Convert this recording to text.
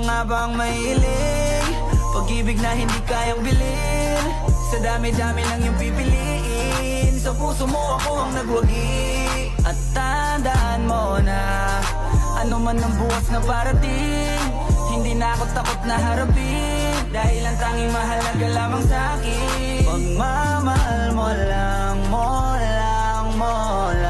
nga ba ang mahilig? Pag-ibig na hindi kayang bilhin, sa dami-dami lang yung pipiliin. Sa puso mo ako ang nagwagi. At tandaan mo na ano man ang bukas na parating, hindi na ako takot na harapin, dahil ang tanging mahalaga lamang sa'kin. Pagmamahal mo lang, mo lang, mo lang.